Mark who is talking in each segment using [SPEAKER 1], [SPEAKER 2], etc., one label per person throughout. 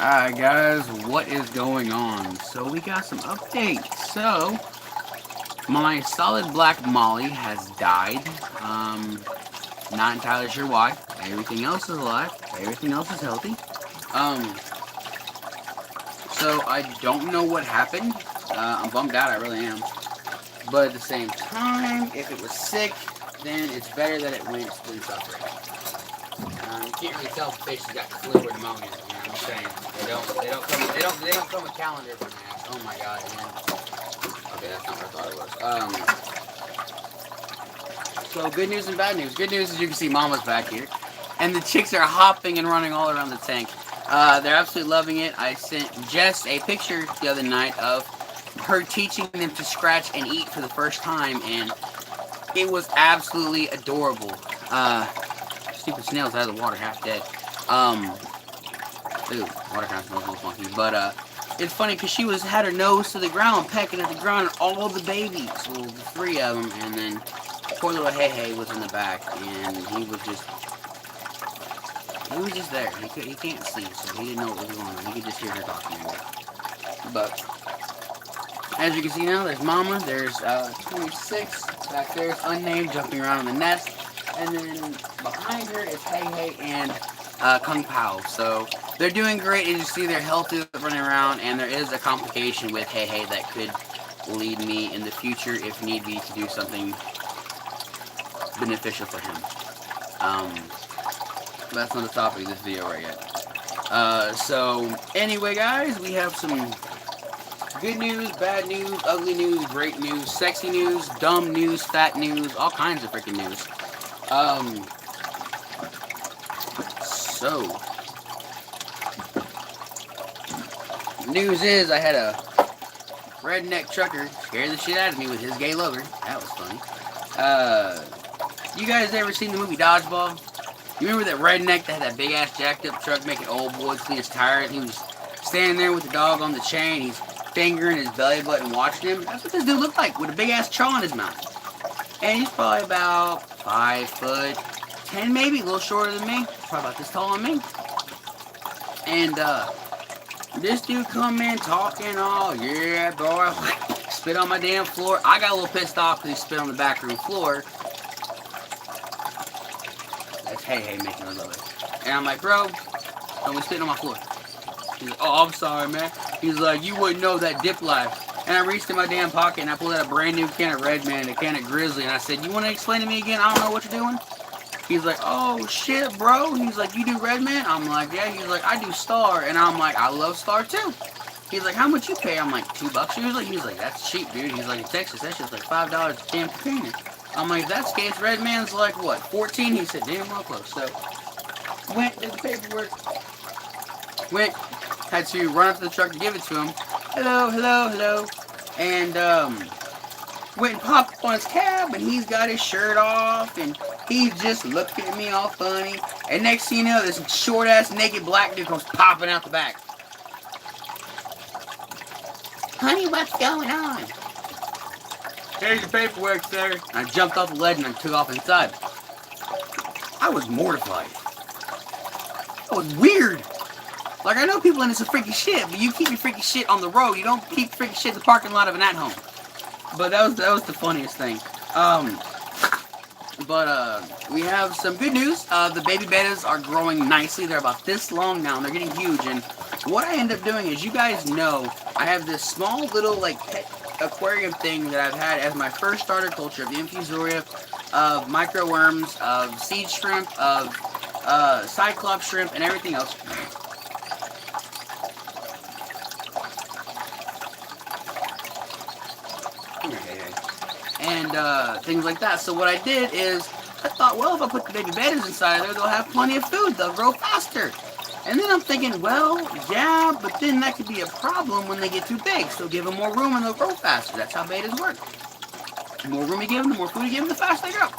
[SPEAKER 1] Alright guys, what is going on? So we got some updates. So my solid black Molly has died. Not entirely sure why. Everything else is alive. Everything else is healthy. Um so I don't know what happened. I'm bummed out, I really am. But at the same time, if it was sick, then it's better that it went than suffering. You can't really tell if the fish has got flu or pneumonia. You know what I'm saying? They don't come with calendar for mass. Oh my god, man. Okay, that's not what I thought it was. So good news and bad news. Good news is you can see Mama's back here, and the chicks are hopping and running all around the tank. They're absolutely loving it. I sent Jess a picture the other night of her teaching them to scratch and eat for the first time, and it was absolutely adorable. Stupid snails out of the water, half dead. Ooh, water kind of smells a little funky, but it's funny because she had her nose to the ground, pecking at the ground, and all the babies, well, the three of them, and then poor little Hey Hey was in the back, and he was just there. He can't see, so he didn't know what was going on. He could just hear her talking. But as you can see now, there's Mama, there's 26, back there's unnamed, jumping around in the nest, and then behind her is Hey Hey and Kung Pao. So they're doing great, and you see their health is running around, and there is a complication with Hey Hey that could lead me in the future, if need be, to do something beneficial for him. That's not the topic of this video right yet. So anyway guys, we have some good news, bad news, ugly news, great news, sexy news, dumb news, fat news, all kinds of freaking news. So news is I had a redneck trucker scare the shit out of me with his gay lover. That was funny. You guys ever seen the movie Dodgeball? You remember that redneck that had that big ass jacked up truck making old boys clean his tires? And he was standing there with the dog on the chain. He's fingering his belly button watching him. That's what this dude looked like, with a big ass chaw in his mouth. And he's probably about 5'10", maybe, a little shorter than me. Probably about this tall on me. And this dude come in talking all, yeah, boy, spit on my damn floor. I got a little pissed off because he spit on the back room floor. That's Hey Hey making a love it. And I'm like, bro, don't be spitting on my floor. He's like, oh, I'm sorry, man. He's like, you wouldn't know that dip life. And I reached in my damn pocket and I pulled out a brand new can of Red Man and a can of Grizzly. And I said, you want to explain to me again? I don't know what you're doing. He's like, oh, shit, bro. He's like, you do Red Man? I'm like, yeah. He's like, I do Star. And I'm like, I love Star, too. He's like, how much you pay? I'm like, $2 usually. He's like, that's cheap, dude. He's like, in Texas, that's just like $5 a damn container. I'm like, if that's the case, Red Man's like, what, 14? He said, damn, real close. So, went, did the paperwork. Went, had to run up to the truck to give it to him. Hello, hello, hello. And, went and popped up on his cab, and he's got his shirt off, and he's just looking at me all funny. And next thing you know, this short-ass, naked black dude comes popping out the back. Honey, what's going on? Here's your paperwork, sir. And I jumped off the ledge and I took off inside. I was mortified. That was weird. Like, I know people into some freaky shit, but you keep your freaky shit on the road. You don't keep freaky shit in the parking lot of an at-home. But that was the funniest thing. We have some good news. The baby bettas are growing nicely. They're about this long now, and they're getting huge. And what I end up doing is, you guys know, I have this small little, like, pet aquarium thing that I've had as my first starter culture of the infusoria, of microworms, of seed shrimp, of cyclops shrimp, and everything else. And things like that. So what I did is, I thought, well, if I put the baby bettas inside there, they'll have plenty of food. They'll grow faster. And then I'm thinking, well, yeah, but then that could be a problem when they get too big. So give them more room and they'll grow faster. That's how betas work. The more room you give them, the more food you give them, the faster they grow.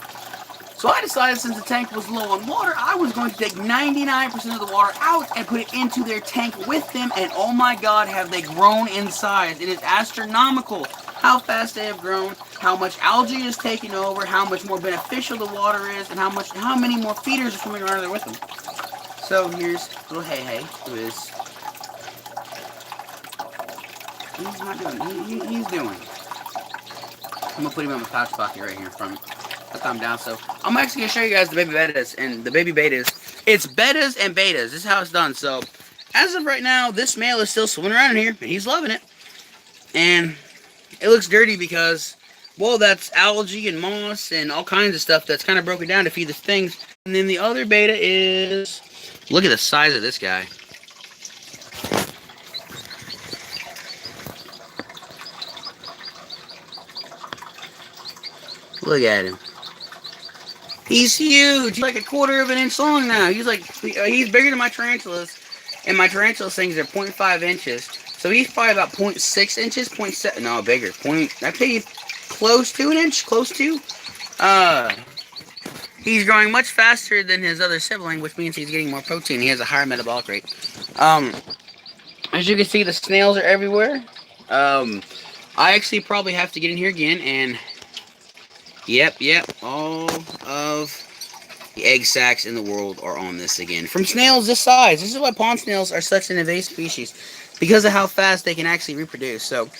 [SPEAKER 1] So I decided, since the tank was low on water, I was going to take 99% of the water out and put it into their tank with them. And oh my God, have they grown in size. It is astronomical how fast they have grown, how much algae is taking over, how much more beneficial the water is, and how many more feeders are swimming around there with them. So here's little Hey Hey, who is He's not doing. He's doing. I'm gonna put him in my pouch pocket right here in front. I'll calm down. So I'm actually gonna show you guys the baby betas and the baby betas. It's betas and betas. This is how it's done. So as of right now, this male is still swimming around in here and he's loving it. And it looks dirty because, well, that's algae and moss and all kinds of stuff that's kind of broken down to feed the things. And then the other beta is, look at the size of this guy. Look at him. He's huge. He's like a quarter of an inch long now. He's bigger than my tarantulas. And my tarantula things are 0.5 inches. So he's probably about 0.6 inches, 0.7, no, bigger. I'd say close to an inch, close to. He's growing much faster than his other sibling, which means he's getting more protein. He has a higher metabolic rate. As you can see, the snails are everywhere. I actually probably have to get in here again and... Yep, all of the egg sacs in the world are on this again. From snails this size. This is why pond snails are such an invasive species. Because of how fast they can actually reproduce. So,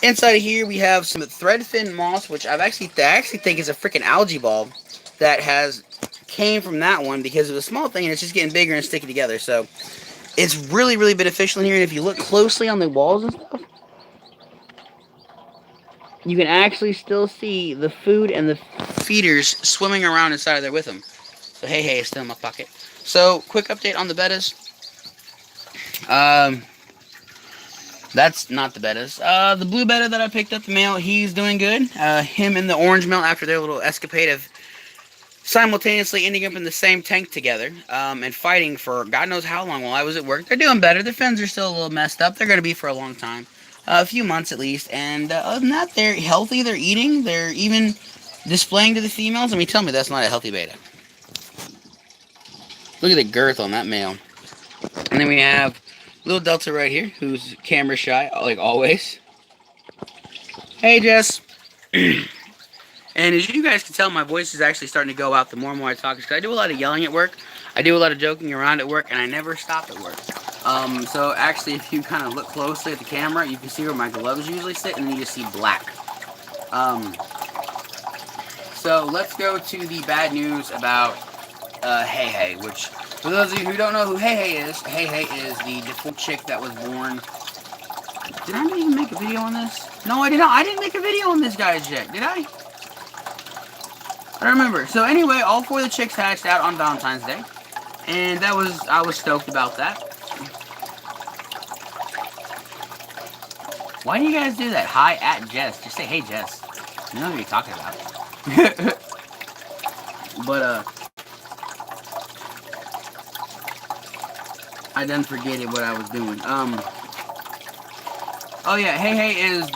[SPEAKER 1] inside of here we have some threadfin moss, which I actually think is a freaking algae bulb that came from that one because it was a small thing and it's just getting bigger and sticking together. So, it's really, really beneficial in here. And if you look closely on the walls and stuff, you can actually still see the food and the feeders swimming around inside of there with them. So hey is still in my pocket. So quick update on the betas. That's not the betas. The blue beta that I picked up, the male, he's doing good. Him and the orange male, after their little escapade of simultaneously ending up in the same tank together and fighting for God knows how long while I was at work, they're doing better. Their fins are still a little messed up. They're going to be for a long time. A few months at least, and other than that, they're healthy, they're eating, they're even displaying to the females. I mean, tell me that's not a healthy beta. Look at the girth on that male. And then we have little Delta right here, who's camera shy, like always. Hey, Jess. And as you guys can tell, my voice is actually starting to go out the more and more I talk, because I do a lot of yelling at work, I do a lot of joking around at work, and I never stop at work. So actually, if you kind of look closely at the camera, you can see where my gloves usually sit, and then you just see black. So let's go to the bad news about Hey, which, for those of you who don't know who Hey is the default chick that was born. Did I even make a video on this? No, I did not. I didn't make a video on this guy's yet, did I? I don't remember. So anyway, all 4 of the chicks hatched out on Valentine's Day, and I was stoked about that. Why do you guys do that? Hi at Jess. Just say, hey Jess. You know what you're talking about. But, I done forget what I was doing. Oh yeah, Hey is,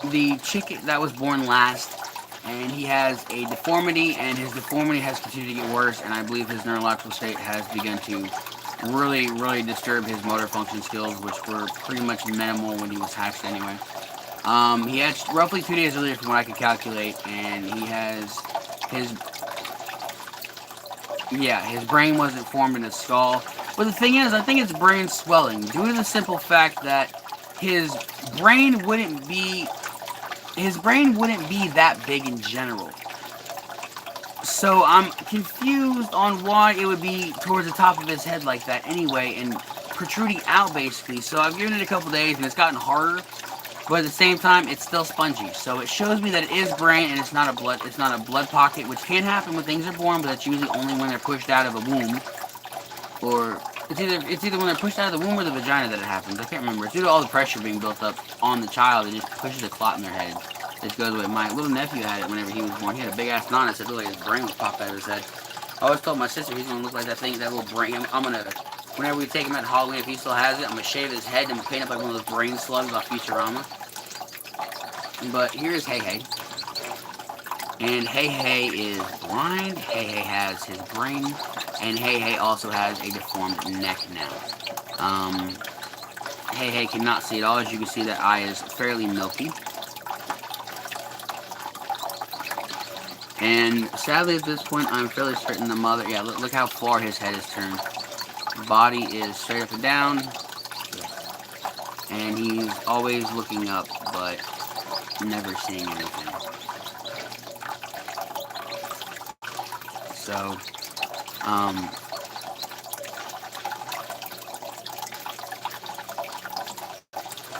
[SPEAKER 1] the chick that was born last, and he has a deformity, and his deformity has continued to get worse, and I believe his neurological state has begun to really, really disturbed his motor function skills, which were pretty much minimal when he was hatched anyway. He hatched roughly 2 days earlier from what I could calculate, and he has his brain wasn't formed in his skull. But the thing is, I think it's brain swelling, due to the simple fact that his brain wouldn't be that big in general. So I'm confused on why it would be towards the top of his head like that anyway, and protruding out basically. So I've given it a couple days and it's gotten harder, but at the same time it's still spongy. So it shows me that it is brain and it's not a blood pocket, which can happen when things are born, but that's usually only when they're pushed out of a womb, or it's either when they're pushed out of the womb or the vagina that it happens. I can't remember. It's due to all the pressure being built up on the child. It just pushes a clot in their head. This goes away. My little nephew had it whenever he was born. He had a big ass knot. It looked like his brain was popped out of his head. I always told my sister he's gonna look like that thing, that little brain. I'm gonna, whenever we take him at Halloween, if he still has it, I'm gonna shave his head and paint up like one of those brain slugs off Futurama. But here's Hey. And Hey is blind. Hey has his brain, and Hey also has a deformed neck now. Hey cannot see at all. As you can see, that eye is fairly milky. And sadly, at this point, I'm fairly certain the mother. Yeah, look how far his head is turned. Body is straight up and down. and he's always looking up, but never seeing anything. So,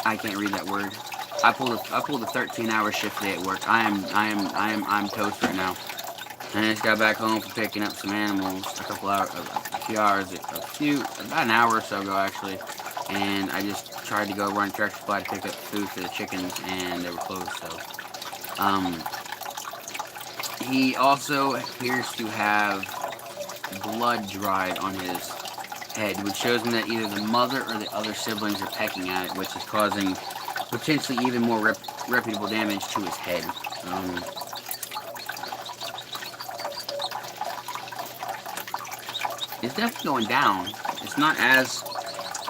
[SPEAKER 1] I can't read that word. I pulled a 13-hour shift day at work. I'm toast right now. And I just got back home from picking up some animals about an hour or so ago actually. And I just tried to go run Tractor Supply to pick up food for the chickens, and they were closed. So, he also appears to have blood dried on his head, which shows me that either the mother or the other siblings are pecking at it, which is causing potentially even more reputable damage to his head. It's definitely going down. It's not as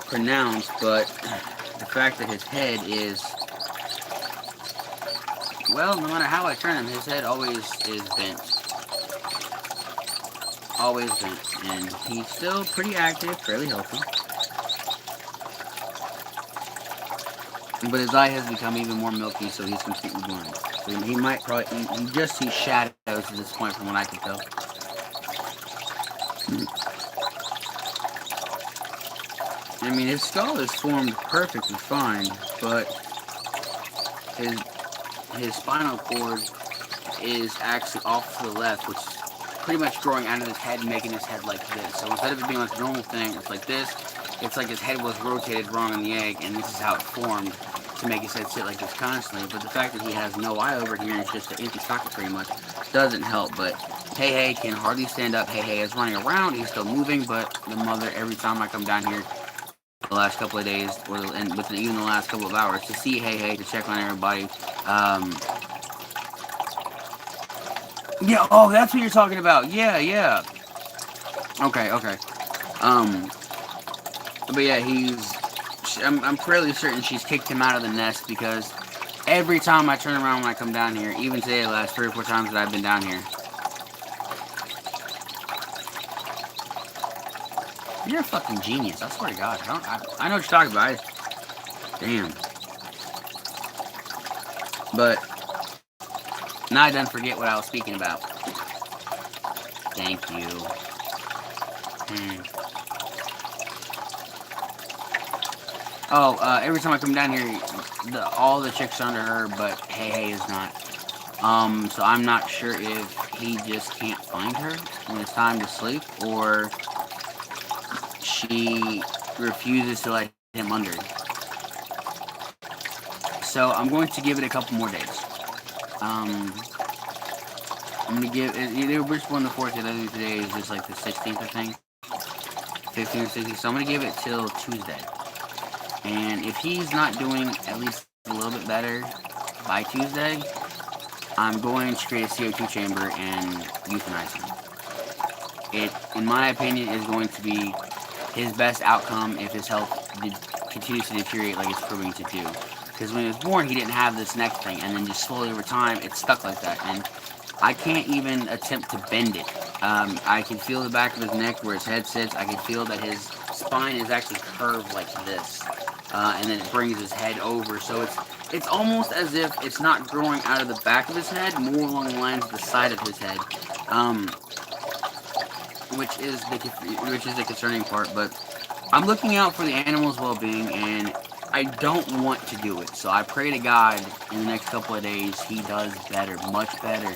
[SPEAKER 1] pronounced, but the fact that his head is, well, no matter how I turn him, his head always is bent. Always bent. And he's still pretty active, fairly healthy. But his eye has become even more milky, so he's completely blind. So he might probably, he just sees shadows at this point from what I can tell. I mean, his skull is formed perfectly fine, but his spinal cord is actually off to the left, which is pretty much growing out of his head and making his head like this. So instead of it being like a normal thing, it's like this. It's like his head was rotated wrong in the egg, and this is how it formed to make his head sit like this constantly. But the fact that he has no eye over here and it's just an empty socket pretty much doesn't help. But Hey can hardly stand up. Hey is running around. He's still moving, but the mother, every time I come down here the last couple of days, and within even the last couple of hours, to see Hey, to check on everybody. Yeah, oh, that's what you're talking about. Yeah. Okay. But yeah, I'm fairly certain she's kicked him out of the nest, because every time I turn around when I come down here, even today, the last 3 or 4 times that I've been down here. You're a fucking genius, I swear to God. I know what you're talking about. Damn. But now I done forget what I was speaking about. Thank you. Oh, every time I come down here, all the chicks are under her, but Hey is not. So I'm not sure if he just can't find her when it's time to sleep, or she refuses to let him under. So I'm going to give it a couple more days. I'm gonna give either which one the 14th. I think today is just like the 16th, I think. 15th or 16th. So I'm gonna give it till Tuesday. And if he's not doing at least a little bit better by Tuesday, I'm going to create a CO2 chamber and euthanize him. It, in my opinion, is going to be his best outcome if his health continues to deteriorate like it's proving to do. Because when he was born, he didn't have this neck thing, and then just slowly over time, it's stuck like that. And I can't even attempt to bend it. I can feel the back of his neck where his head sits. I can feel that his spine is actually curved like this. And then it brings his head over. So it's almost as if it's not growing out of the back of his head, more along the lines of the side of his head. Which is the concerning part. But I'm looking out for the animal's well-being, and I don't want to do it. So I pray to God in the next couple of days he does better, much better.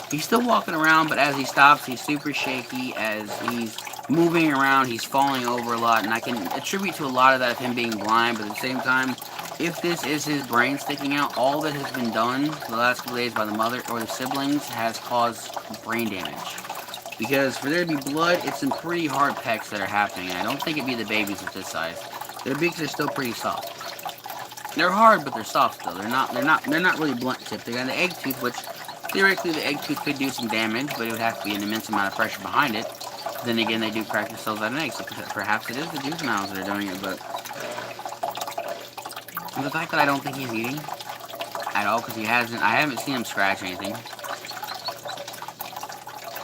[SPEAKER 1] He's still walking around, but as he stops, he's super shaky. As he's moving around, he's falling over a lot, and I can attribute to a lot of that of him being blind. But at the same time, if this is his brain sticking out, all that has been done the last couple days by the mother or the siblings has caused brain damage. Because for there to be blood, it's some pretty hard pecks that are happening, and I don't think it'd be the babies at this size. Their beaks are still pretty soft. They're hard, but they're soft still. They're not really blunt tipped. They got the egg tooth, which theoretically the egg tooth could do some damage, but it would have to be an immense amount of pressure behind it. Then again, they do crack themselves out of eggs, so perhaps it is the juveniles that are doing it. But the fact that I don't think he's eating at all, because I haven't seen him scratch anything.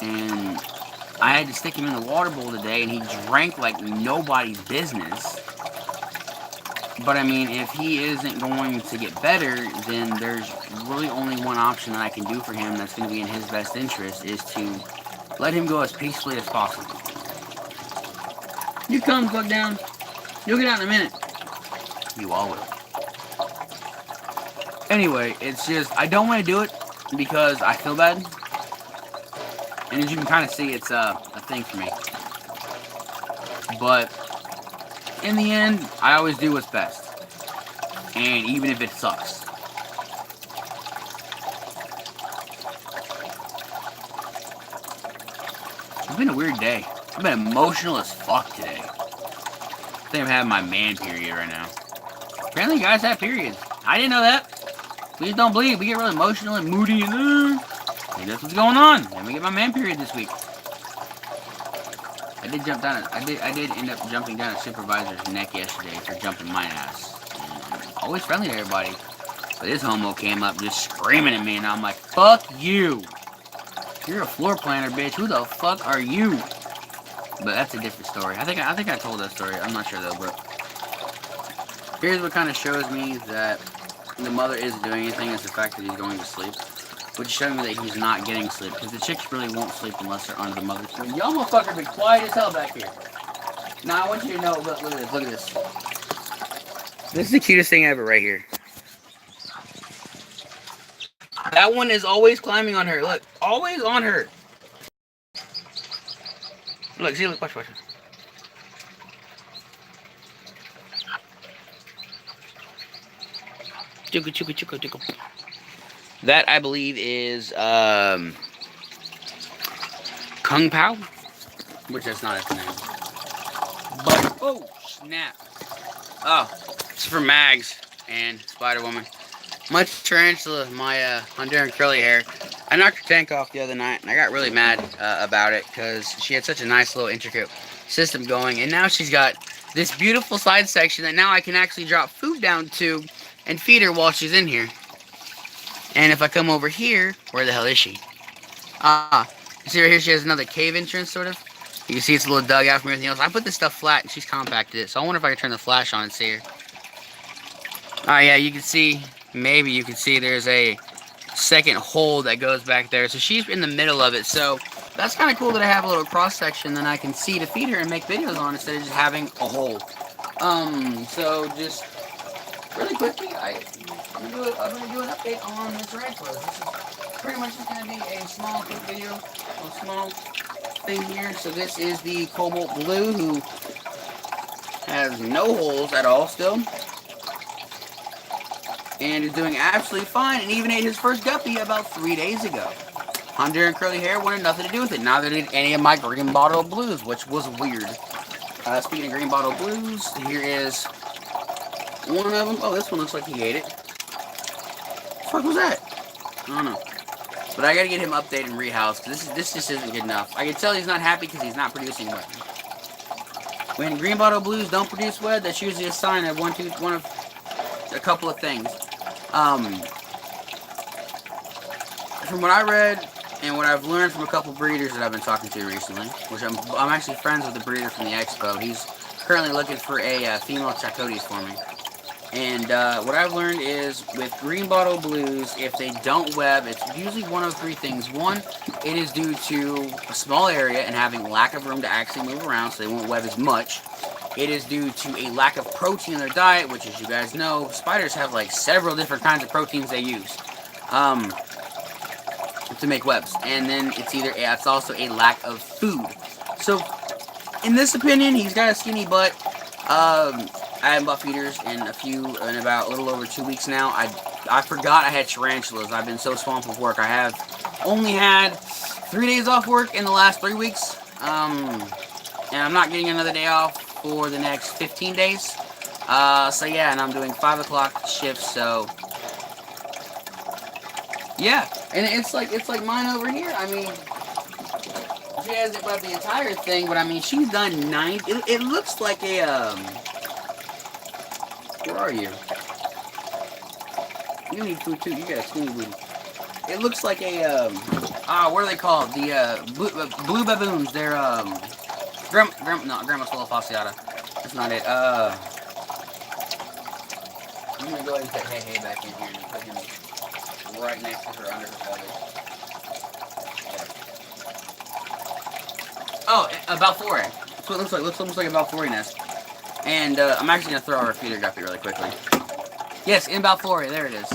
[SPEAKER 1] And I had to stick him in the water bowl today, and he drank like nobody's business. But I mean, if he isn't going to get better, then there's really only one option that I can do for him that's going to be in his best interest, is to let him go as peacefully as possible. You come, fuck down. You'll get out in a minute. You all will. Anyway, it's just, I don't want to do it because I feel bad. And as you can kind of see, it's a thing for me. But in the end, I always do what's best. And even if it sucks. It's been a weird day. I've been emotional as fuck today. I think I'm having my man period right now. Apparently guys have periods. I didn't know that. Please don't believe. We get really emotional and moody and I think that's what's going on. Let me get my man period this week. I did jump down. I did end up jumping down a supervisor's neck yesterday for jumping my ass. And I'm always friendly to everybody, but this homo came up just screaming at me, and I'm like, "Fuck you! You're a floor planner, bitch. Who the fuck are you?" But that's a different story. I think I told that story. I'm not sure though, but here's what kind of shows me that the mother isn't doing anything, is the fact that he's going to sleep. Which is showing me that he's not getting sleep, because the chicks really won't sleep unless they're under the mother's tree. Y'all motherfuckers be quiet as hell back here. Now I want you to know, look at this, look at this. This is the cutest thing ever right here. That one is always climbing on her. Look, always on her. Look, see, look, watch. Chuka. That, I believe, is Kung Pao, which that's not his name. But, oh, snap. Oh, it's for Mags and Spider-Woman. My tarantula, my Honduran curly hair, I knocked her tank off the other night, and I got really mad about it, because she had such a nice little intricate system going, and now she's got this beautiful side section that now I can actually drop food down to and feed her while she's in here. And if I come over here, where the hell is she? You see right here, she has another cave entrance, sort of. You can see it's a little dug out from everything else. I put this stuff flat, and she's compacted it. So I wonder if I can turn the flash on and see her. Yeah, you can see, maybe you can see there's a second hole that goes back there. So she's in the middle of it. So that's kind of cool that I have a little cross-section that I can see to feed her and make videos on instead of just having a hole. So just really quickly, I'm going to do an update on the tarantulas. This is pretty much just going to be a small quick video, a small thing here. So this is the Cobalt Blue, who has no holes at all still. And is doing absolutely fine, and even ate his first guppy about 3 days ago. Honduran curly hair wanted nothing to do with it. Neither did any of my green bottle blues, which was weird. Speaking of green bottle blues, here is one of them. Oh, this one looks like he ate it. What the fuck was that? I don't know. But I gotta get him updated and rehoused, because this just isn't good enough. I can tell he's not happy because he's not producing web. When green bottle blues don't produce web, that's usually a sign of one of a couple of things. From what I read and what I've learned from a couple breeders that I've been talking to recently, which I'm actually friends with the breeder from the expo. He's currently looking for a female Chacotis for me. And what I've learned is with green bottle blues, if they don't web, it's usually one of three things. One, it is due to a small area and having lack of room to actually move around, so they won't web as much. It is due to a lack of protein in their diet, which, as you guys know, spiders have like several different kinds of proteins they use to make webs. And then it's also a lack of food. So, in this opinion, he's got a skinny butt. I haven't bought feeders in about a little over 2 weeks now. I forgot I had tarantulas. I've been so swamped with work. I have only had 3 days off work in the last 3 weeks. And I'm not getting another day off for the next 15 days. So yeah, and I'm doing 5 o'clock shifts, so yeah. And it's like mine over here. I mean, she hasn't about the entire thing, but I mean, she's done 9. It looks like a where are you? You need food too. You got a skinny booty. It looks like a what are they called? The blue baboons. They're Grandma Stolifasciata. That's not it. I'm gonna go ahead and put Hey Hey back in here and put him right next to her under her feathers. There. Oh, a Balfour. That's what it looks like. Looks almost like a Balfour nest. And I'm actually gonna throw our feeder guppy really quickly. Yes, in Balfour. There it is.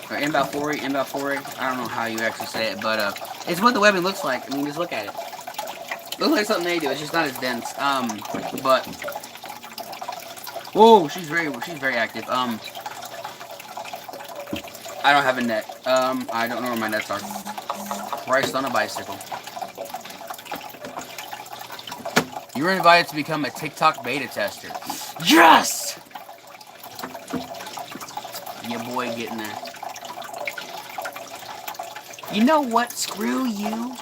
[SPEAKER 1] Or in Balfour. I don't know how you actually say it, but it's what the webbing looks like. I mean, just look at it. Looks like something they do. It's just not as dense. But whoa, she's very active. I don't have a net. I don't know where my nets are. Christ on a bicycle. You were invited to become a TikTok beta tester. Yes! Your boy getting there. You know what? Screw you.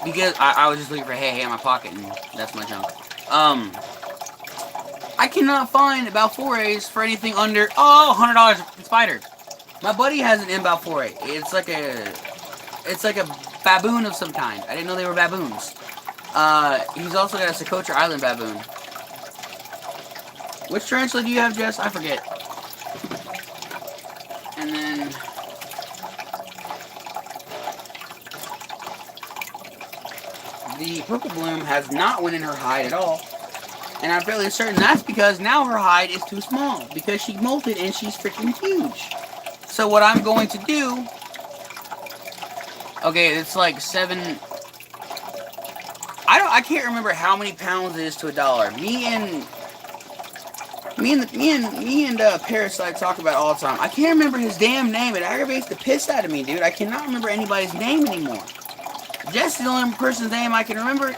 [SPEAKER 1] Because I was just looking for Hey Hey in my pocket, and that's my junk. I cannot find Balfours for anything under, $100 Spider. My buddy has an M Balfour. It's like a baboon of some kind. I didn't know they were baboons. He's also got a Socotra Island baboon. Which tarantula do you have, Jess? I forget. And then the Purple Bloom has not went in her hide at all. And I'm fairly certain that's because now her hide is too small. Because she molted and she's freaking huge. So what I'm going to do... Okay, it's like 7... I can't remember how many pounds it is to $1. Me and Parasite talk about it all the time. I can't remember his damn name. It aggravates the piss out of me, dude. I cannot remember anybody's name anymore. Jess is the only person's name I can remember.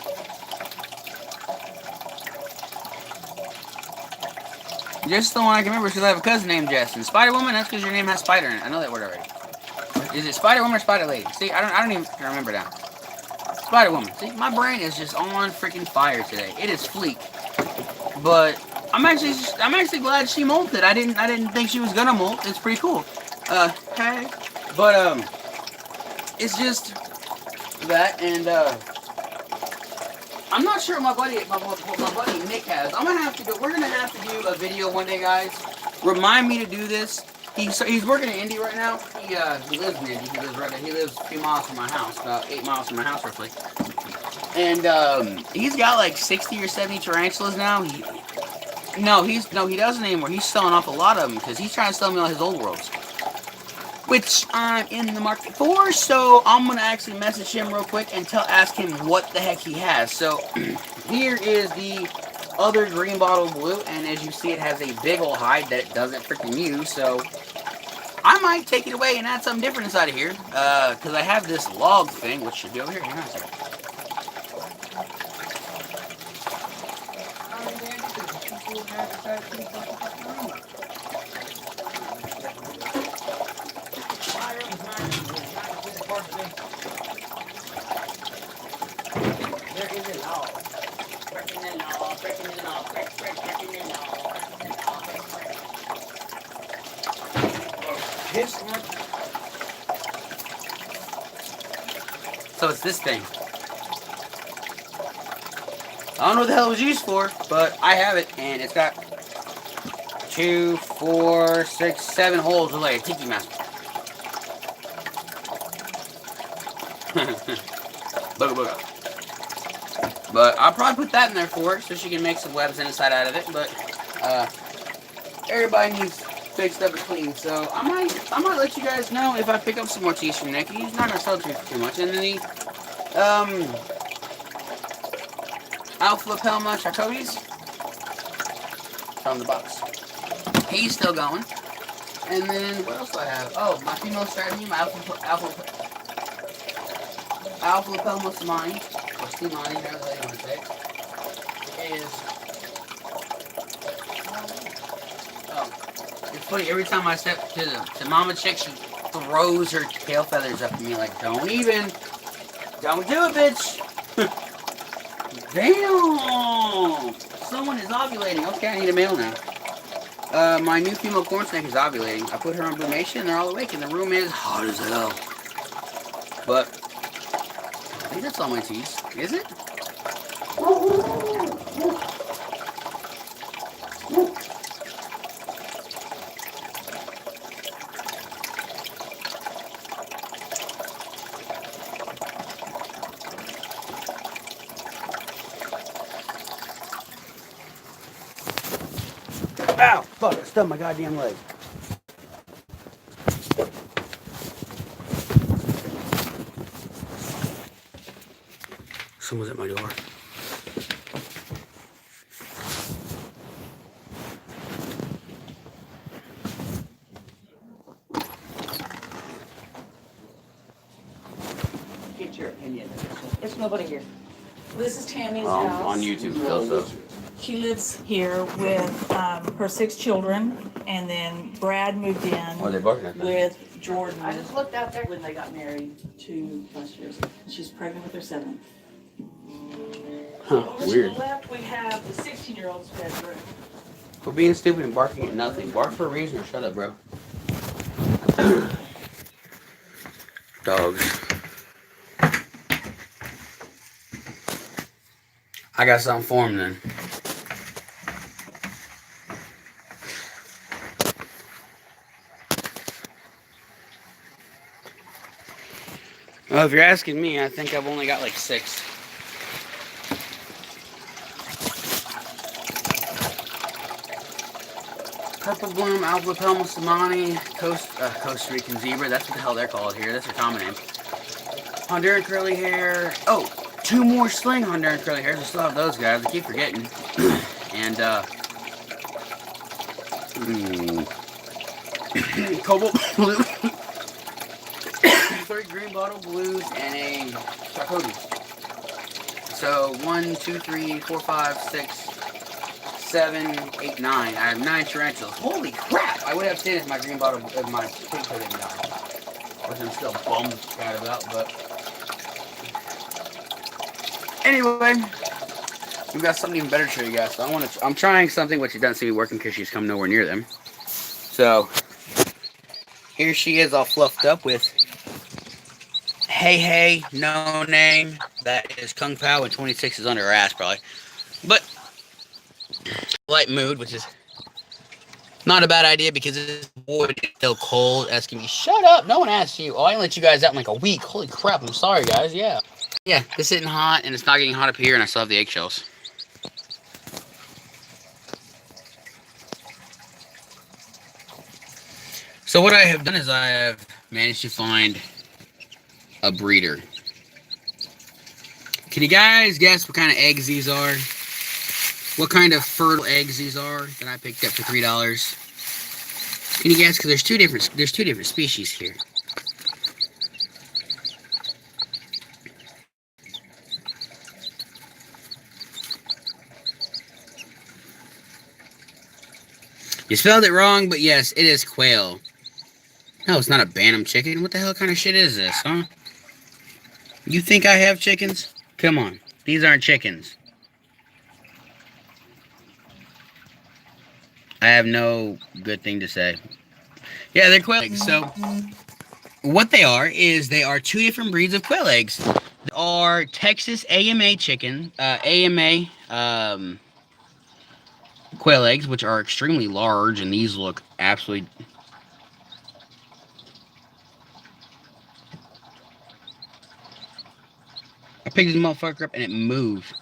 [SPEAKER 1] Jess is the one I can remember because I have a cousin named Jess. And Spider Woman, that's because your name has spider in it. I know that word already. Is it Spider Woman or Spider Lady? See, I don't even remember now. Spider Woman. See, my brain is just on freaking fire today. It is fleek. But I'm actually glad she molted. I didn't think she was gonna molt. It's pretty cool. Hey. But it's just that, and I'm not sure what my buddy Nick has. We're gonna have to do a video one day, guys. Remind me to do this. He's working in Indy right now. He lives in Indy. He lives a few miles from my house, about 8 miles from my house roughly. And he's got like 60 or 70 tarantulas now. He doesn't anymore. He's selling off a lot of them because he's trying to sell me all his old worlds, which I'm in the market for. So I'm gonna actually message him real quick and ask him what the heck he has. So here is the other green bottle blue, and as you see, it has a big old hide that it doesn't freaking use. So I might take it away and add something different inside of here, because I have this log thing, which should be over here. Hang on a second. There is a law. Breaking the law, breaking the law, breaking the law. This one. So it's this thing. I don't know what the hell it was used for, but I have it, and it's got 2, 4, 6, 7 holes like a tiki mask. Booga booga. But I'll probably put that in there for her so she can make some webs inside out of it. But everybody needs fixed up and clean. So I might let you guys know if I pick up some more teas from Nick. He's not gonna sell to me for too much. And then the Alpha Lapelma Charcotes from the box. He's still going. And then what else do I have? Oh, my female strategy, my Alpha Lapelma Samani, or Slimani, however you want to say, is, it's funny, every time I step to Mama Chick, she throws her tail feathers up at me like, don't do it, bitch. Damn! Someone is ovulating. Okay, I need a male now. My new female corn snake is ovulating. I put her on brumation and they're all awake, and the room is hot as hell. But I think that's all my teas. Is it? Ow! Fuck, I stubbed my goddamn leg. Someone's at my door. Get your opinion.
[SPEAKER 2] There's nobody here. This is Tammy's
[SPEAKER 1] On
[SPEAKER 2] house.
[SPEAKER 1] YouTube still, so.
[SPEAKER 2] She lives here with her 6 children, and then Brad moved in
[SPEAKER 1] What are they barking at?
[SPEAKER 2] with Jordan.
[SPEAKER 3] I just looked out there.
[SPEAKER 2] When they got married 2+ years. She's pregnant with their 7th.
[SPEAKER 1] Huh,
[SPEAKER 2] Over
[SPEAKER 1] weird.
[SPEAKER 2] to the left, we have the 16-year-old's bedroom.
[SPEAKER 1] For being stupid and barking at nothing. Bark for a reason or shut up, bro. Dogs. I got something for him then. Well, if you're asking me, I think I've only got like 6. Purple Bloom, Alba Pelma Samani, Costa Rican Zebra, that's what the hell they're called here, that's their common name. Honduran Curly Hair, oh, 2 more Sling Honduran Curly Hairs, I still have those guys, I keep forgetting. And, Cobalt Blue, 3 Green Bottle Blues, and a Sarkodie. So, 1, 2, 3, 4, 5, 6, 7, 8, 9. I have 9 tarantulas. Holy crap! I would have stayed if my green bottle, if my pig coat didn't die. Which I'm still bummed out about, but. Anyway, we've got something even better to show you guys. So I'm trying something which it doesn't seem to be working because she's come nowhere near them. So, here she is all fluffed up with Hey, no name. That is Kung Pao, and 26 is under her ass probably. But, light mood, which is not a bad idea because this wood is still cold. Asking me, shut up, no one asked you. Oh, I didn't let you guys out in like a week. Holy crap, I'm sorry guys, yeah. Yeah, it's sitting hot and it's not getting hot up here and I still have the eggshells. So what I have done is I have managed to find a breeder. Can you guys guess what kind of eggs these are? What kind of fertile eggs these are that I picked up for $3? Can you guess? Because there's two different species here. You spelled it wrong, but yes, it is quail. No, it's not a Bantam chicken. What the hell kind of shit is this, huh? You think I have chickens? Come on. These aren't chickens. I have no good thing to say. Yeah, they're quail eggs. So, what they are is they are 2 different breeds of quail eggs. They are Texas AMA chicken, AMA quail eggs, which are extremely large, and these look absolutely. I picked this motherfucker up and it moved.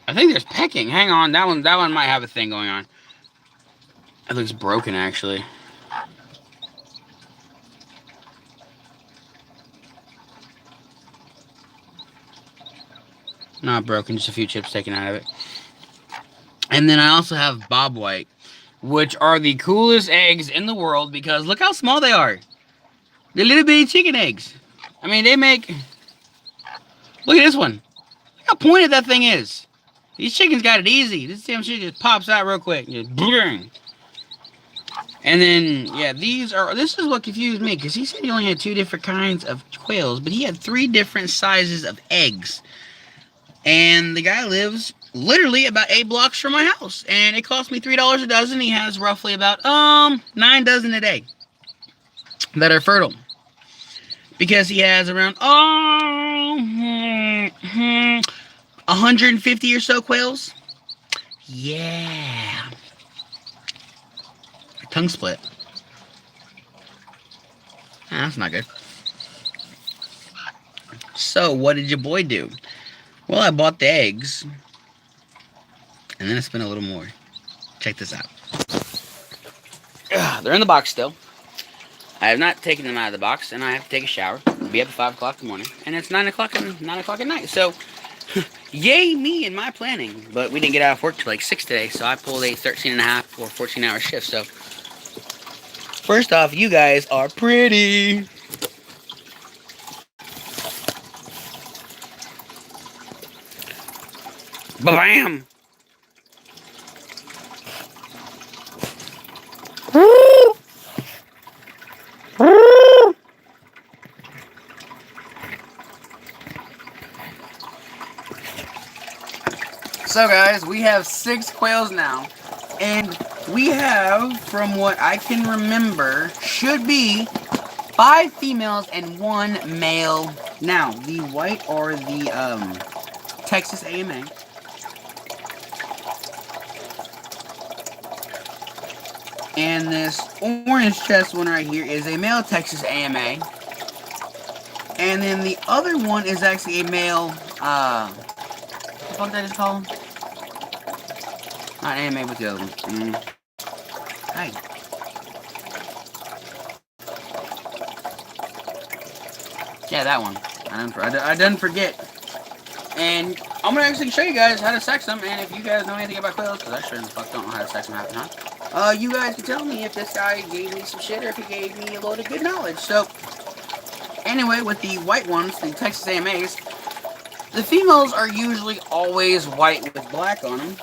[SPEAKER 1] I think there's pecking. Hang on, that one might have a thing going on. It looks broken, actually. Not broken, just a few chips taken out of it. And then I also have Bob White, which are the coolest eggs in the world because look how small they are. They're little bitty chicken eggs. I mean, they make. Look at this one. Look how pointed that thing is. These chickens got it easy. This damn shit just pops out real quick. Just bling. And then, yeah, this is what confused me, because he said he only had 2 different kinds of quails, but he had 3 different sizes of eggs. And the guy lives literally about 8 blocks from my house, and it cost me $3 a dozen. He has roughly about 9 dozen a day that are fertile. Because he has around 150 or so quails. Yeah. Tongue split. That's not good. So, what did your boy do? Well, I bought the eggs. And then it's been a little more. Check this out. They're in the box still. I have not taken them out of the box, and I have to take a shower. Be up at 5 o'clock in the morning, and it's 9 o'clock at night. So, yay me and my planning. But we didn't get out of work till like 6 today, so I pulled a 13.5 or 14-hour shift. So, first off, you guys are pretty. Ba-bam! So guys, we have 6 quails now, and we have, from what I can remember, should be 5 females and 1 male. Now, the white are the Texas AMA. And this orange chest one right here is a male Texas AMA. And then the other one is actually a male, what the fuck that is called? Not AMA, but the other one. Hey. Yeah, that one. I didn't forget. And I'm gonna actually show you guys how to sex them, and if you guys know anything about quails, because I sure in the fuck don't know how to sex them half the time, you guys can tell me if this guy gave me some shit or if he gave me a load of good knowledge. So, anyway, with the white ones, the Texas AMAs, the females are usually always white with black on them.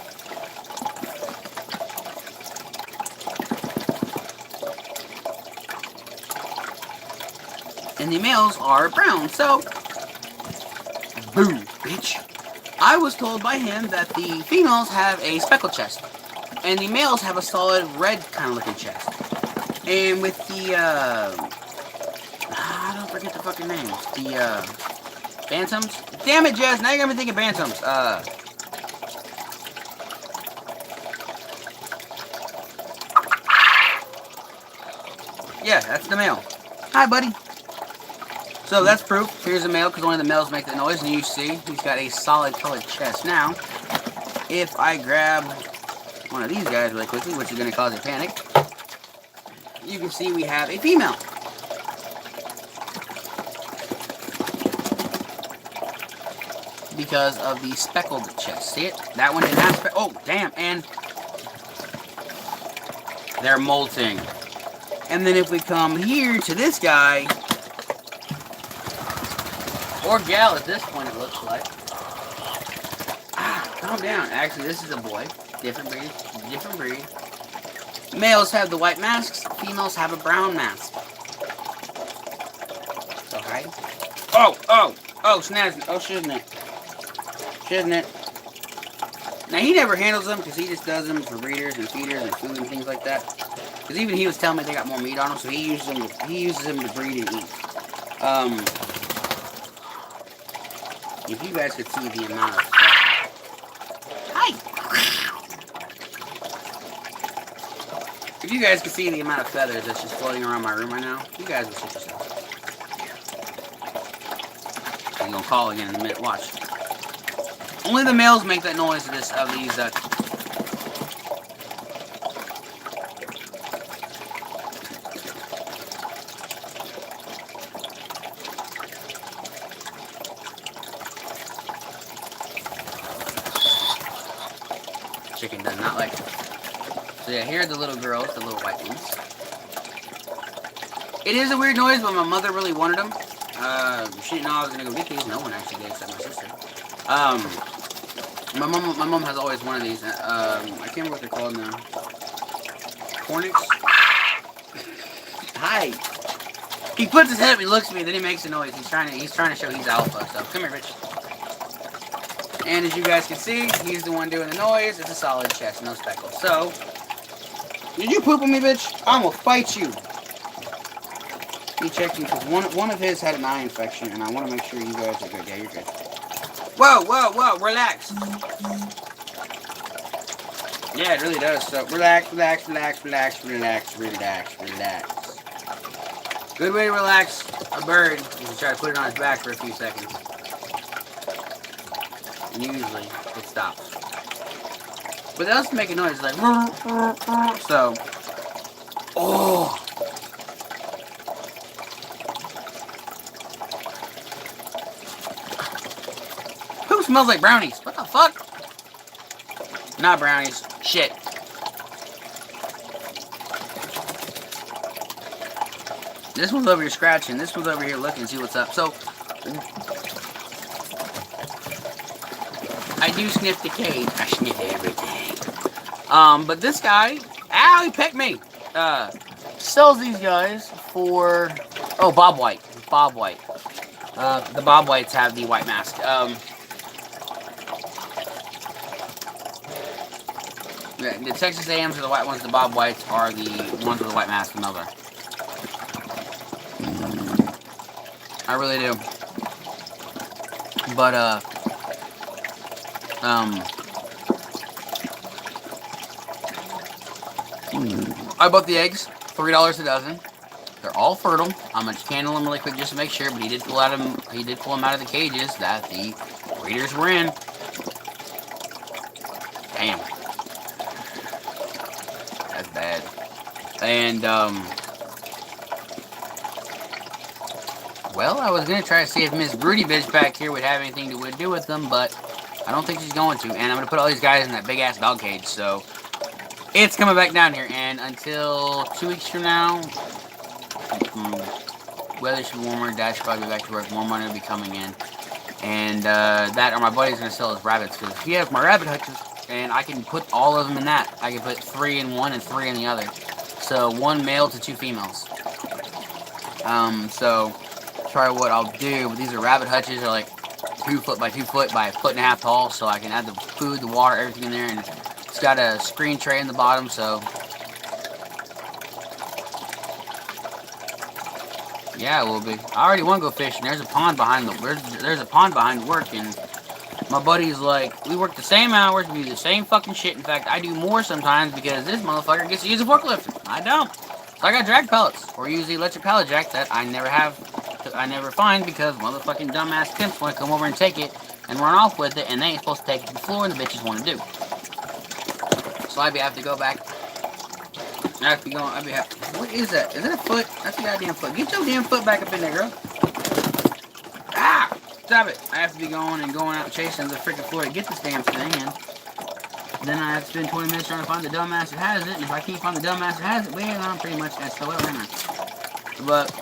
[SPEAKER 1] And the males are brown, so boom, bitch. I was told by him that the females have a speckled chest, and the males have a solid red kind of looking chest. And with the, I don't forget the fucking names. The, bantams? Damn it, Jess, now you're gonna be thinking bantams. Yeah, that's the male. Hi, buddy. So that's proof. Here's a male, because only the males make the noise, and you see he's got a solid colored chest. Now, if I grab one of these guys really quickly, which is going to cause a panic, you can see we have a female. Because of the speckled chest. See it? That one didn't have oh, damn, and they're molting. And then if we come here to this guy, or gal at this point, it looks like. Calm down. Actually, this is a boy. Different breed. Different breed. Males have the white masks. Females have a brown mask. So, hi. Oh, snazzy. Oh, shouldn't it? Now, he never handles them because he just does them for breeders and feeders and food and things like that. Because even he was telling me they got more meat on them, so he uses them to breed and eat. If you guys could see the amount of If you guys could see the amount of feathers that's just floating around my room right now, you guys would shit yourself. I'm gonna call again in a minute. Watch. Only the males make that noise of these. Chicken does not like it. So yeah, here are the little girls, the little white ones. It is a weird noise, but my mother really wanted them. She didn't know I was gonna go get these. No one actually did except my sister. My mom has always wanted these. I can't remember what they're called now. Cornix? Hi. He puts his head up, he looks at me, then he makes a noise. He's trying to show he's alpha. So come here, Rich. And as you guys can see, he's the one doing the noise. It's a solid chest, no speckles. So, did you poop on me, bitch? I'm gonna fight you. He checked you because one of his had an eye infection, and I want to make sure you guys are good. Yeah, you're good. Whoa, relax. Yeah, it really does. So, relax. Good way to relax a bird is to try to put it on his back for a few seconds. And usually, it stops. But they also make a noise like so. Oh. Who smells like brownies? What the fuck? Not brownies. Shit. This one's over here scratching. This one's over here looking to see what's up. So, I do sniff the cage. I sniff everything. But this guy, ow, he pecked me. Sells these guys for, oh, Bob White. Bob White. The Bob Whites have the white mask. The Texas A&Ms are the white ones. The Bob Whites are the ones with the white mask. Another. I really do. But, I bought the eggs, $3 a dozen. They're all fertile. I'm gonna candle them really quick just to make sure, but he did pull them out of the cages that the breeders were in. Damn. That's bad. And, well, I was gonna try to see if Miss Broody bitch back here would have anything to do with them, but I don't think she's going to. And I'm gonna put all these guys in that big ass dog cage, so it's coming back down here. And until 2 weeks from now, weather should be warmer. Dad should probably be back to work. More money will be coming in, and that or my buddy's gonna sell his rabbits because he has my rabbit hutches, and I can put all of them in that. I can put 3 in one and 3 in the other, so 1 male to 2 females. So. Try what I'll do, but these are rabbit hutches. They're like 2 foot by 2 foot by 1.5 feet tall, so I can add the food, the water, everything in there, and it's got a screen tray in the bottom, so yeah, it will be. I already want to go fishing. There's a pond behind there's a pond behind work, and my buddy's like, we work the same hours, we do the same fucking shit. In fact, I do more sometimes because this motherfucker gets to use a forklift. I don't. So I got drag pellets, or use the electric pallet jack that I never find because motherfucking dumbass pimps want to come over and take it and run off with it, and they ain't supposed to take it to the floor, and the bitches want to do. So I have to go back. What is that? Is it a foot? That's a goddamn foot. Get your damn foot back up in there, girl. Ah! Stop it. I have to be going out chasing the freaking floor to get this damn thing, and then I have to spend 20 minutes trying to find the dumbass that has it, and if I can't find the dumbass that has it, well, I'm pretty much SOL right now. But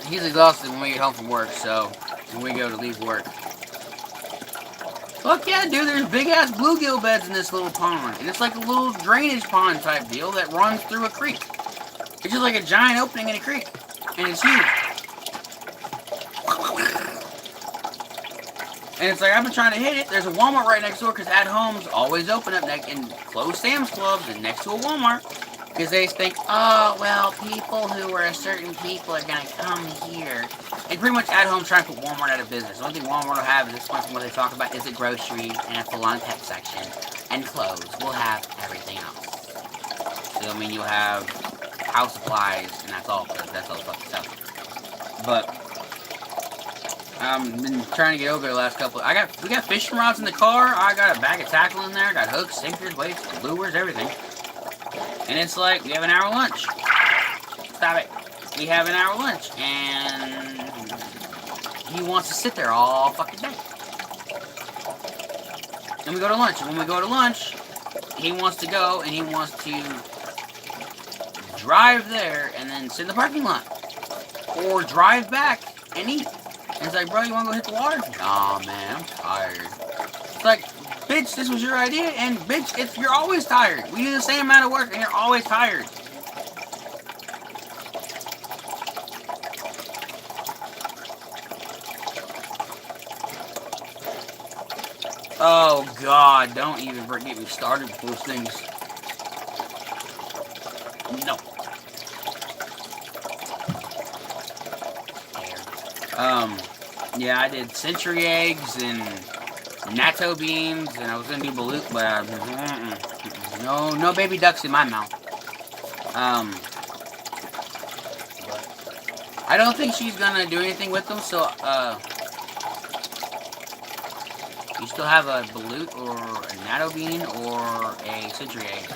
[SPEAKER 1] he's exhausted when we get home from work, so when we go to leave work. Fuck yeah, dude, there's big ass bluegill beds in this little pond. And it's like a little drainage pond type deal that runs through a creek. It's just like a giant opening in a creek. And it's huge. And it's like, I've been trying to hit it. There's a Walmart right next door because At Home's always open up and close Sam's Clubs and next to a Walmart. Because they think, oh, well, people who are a certain people are going to come here. And pretty much At Home's trying to put Walmart out of business. The only thing Walmart will have is this much what they talk about is a grocery and a full-on pet section. And clothes. We'll have everything else. So, I mean, you'll have house supplies, and that's all. That's all the fucking stuff. But I've been trying to get over there the last couple. We got fishing rods in the car. I got a bag of tackle in there. I got hooks, sinkers, weights, lures, everything. And it's like, we have an hour lunch. Stop it. We have an hour lunch. And he wants to sit there all fucking day. And we go to lunch. And when we go to lunch, he wants to go and he wants to drive there and then sit in the parking lot. Or drive back and eat. And it's like, bro, you want to go hit the water? Nah, man, I'm tired. It's like, bitch, this was your idea, and bitch, you're always tired. We do the same amount of work, and you're always tired. Oh, God, don't even get me started with those things. No. Yeah, I did century eggs and natto beans, and I was gonna do balut, but no baby ducks in my mouth. I don't think she's gonna do anything with them, so You still have a balut or a natto bean or a century egg.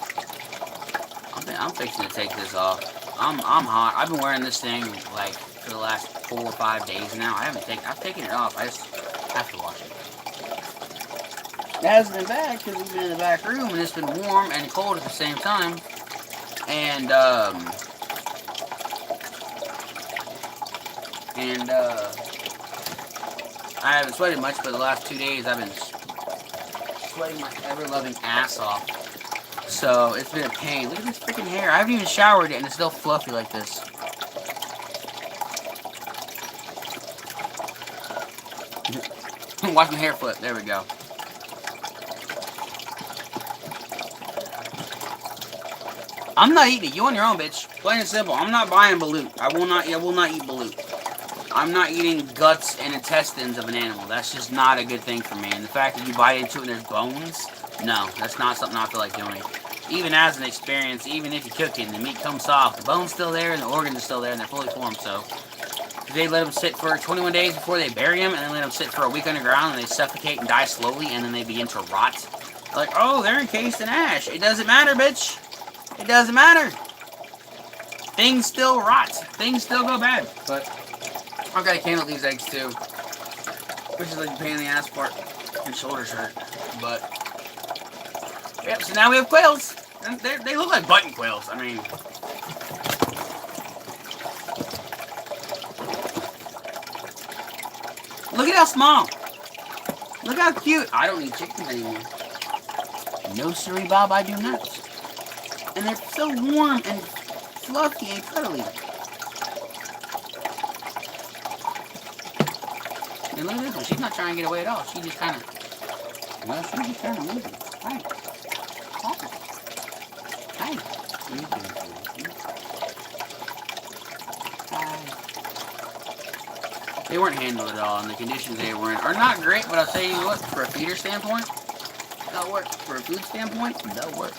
[SPEAKER 1] I'm fixing to take this off. I'm hot. I've been wearing this thing like for the last 4 or 5 days now. I've taken it off. I just have to wash it. It hasn't been bad because we've been in the back room and it's been warm and cold at the same time. And I haven't sweated much, but the last 2 days I've been sweating my ever-loving ass off. So it's been a pain. Look at this freaking hair. I haven't even showered it and it's still fluffy like this. Watch my hair flip. There we go. I'm not eating it. You on your own, bitch. Plain and simple. I'm not buying balut. I will not eat balut. I'm not eating guts and intestines of an animal. That's just not a good thing for me. And the fact that you bite into it and there's bones, no, that's not something I feel like doing. Even as an experience, even if you cook it and the meat comes soft, the bone's still there and the organs are still there and they're fully formed. So they let them sit for 21 days before they bury them, and then let them sit for a week underground and they suffocate and die slowly, and then they begin to rot. Like, oh, they're encased in ash. It doesn't matter, bitch. It doesn't matter. Things still rot. Things still go bad. But I've got to candle these eggs too, which is like the pain in the ass part, and shoulders hurt. But yep. So now we have quails. And they look like button quails. I mean, look at how small. Look how cute. I don't need chickens anymore. No, siree, Bob, I do not. And they're so warm and fluffy and cuddly. And look at this one. She's not trying to get away at all. She just kind of... Well, she's just kind of moving. Hi. Hi. Hi. They weren't handled at all, and the conditions they were in are not great, but I'll tell you what, for a feeder standpoint, that'll work. For a food standpoint, that'll work.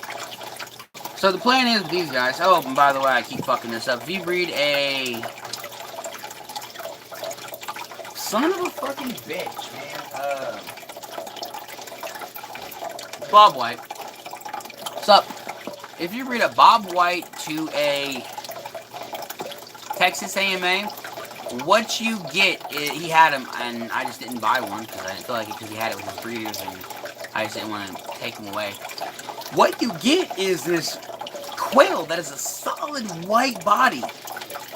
[SPEAKER 1] So the plan is with these guys... Oh, and by the way, I keep fucking this up. If you breed a... Son of a fucking bitch, man. Bob White. What's up? If you breed a Bob White to a Texas AMA, what you get is, he had him, and I just didn't buy one because I didn't feel like it because he had it with his breeders, and I just didn't want to take him away. What you get is this quail that is a solid white body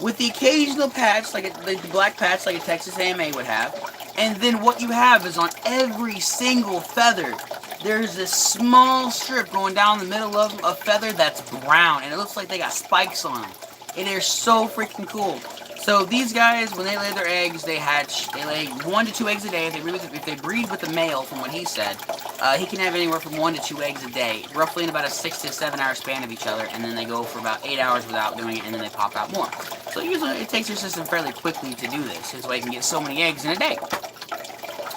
[SPEAKER 1] with the occasional patch, like the black patch like a Texas AMA would have. And then what you have is on every single feather, there's this small strip going down the middle of a feather that's brown. And it looks like they got spikes on them. And they're so freaking cool. So these guys, when they lay their eggs, they hatch. They lay 1 to 2 eggs a day. If they breed with the male, from what he said, he can have anywhere from 1 to 2 eggs a day, roughly in about a 6 to 7 hour span of each other, and then they go for about 8 hours without doing it, and then they pop out more. So usually it takes your system fairly quickly to do this. That's why you can get so many eggs in a day.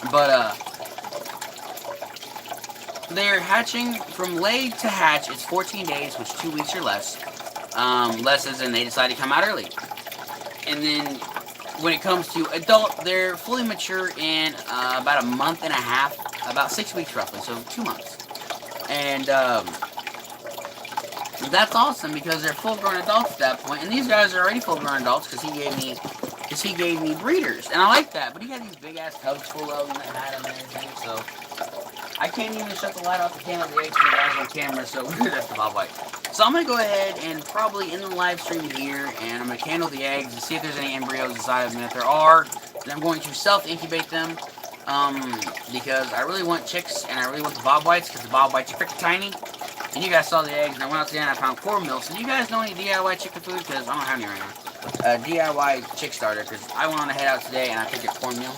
[SPEAKER 1] But they're hatching from lay to hatch. It's 14 days, which 2 weeks or less. Less as in they decide to come out early. And then when it comes to adult, they're fully mature in about a month and a half, about 6 weeks roughly, so 2 months. And that's awesome because they're full-grown adults at that point. And these guys are already full-grown adults because he gave me breeders, and I like that. But he had these big-ass tubs full of them that had them and everything, so I can't even shut the light off the camera the eggs for the guys on camera, so that's the Bob White. So I'm going to go ahead and probably end the live stream here, and I'm going to candle the eggs and see if there's any embryos inside of them. And if there are, then I'm going to self-incubate them, because I really want chicks, and I really want the Bob Whites, because the Bob Whites are freaking tiny. And you guys saw the eggs, and I went out there and I found cornmeal. So do you guys know any DIY chicken food? Because I don't have any right now. DIY chick starter, because I went on to head out today, and I picked up cornmeal.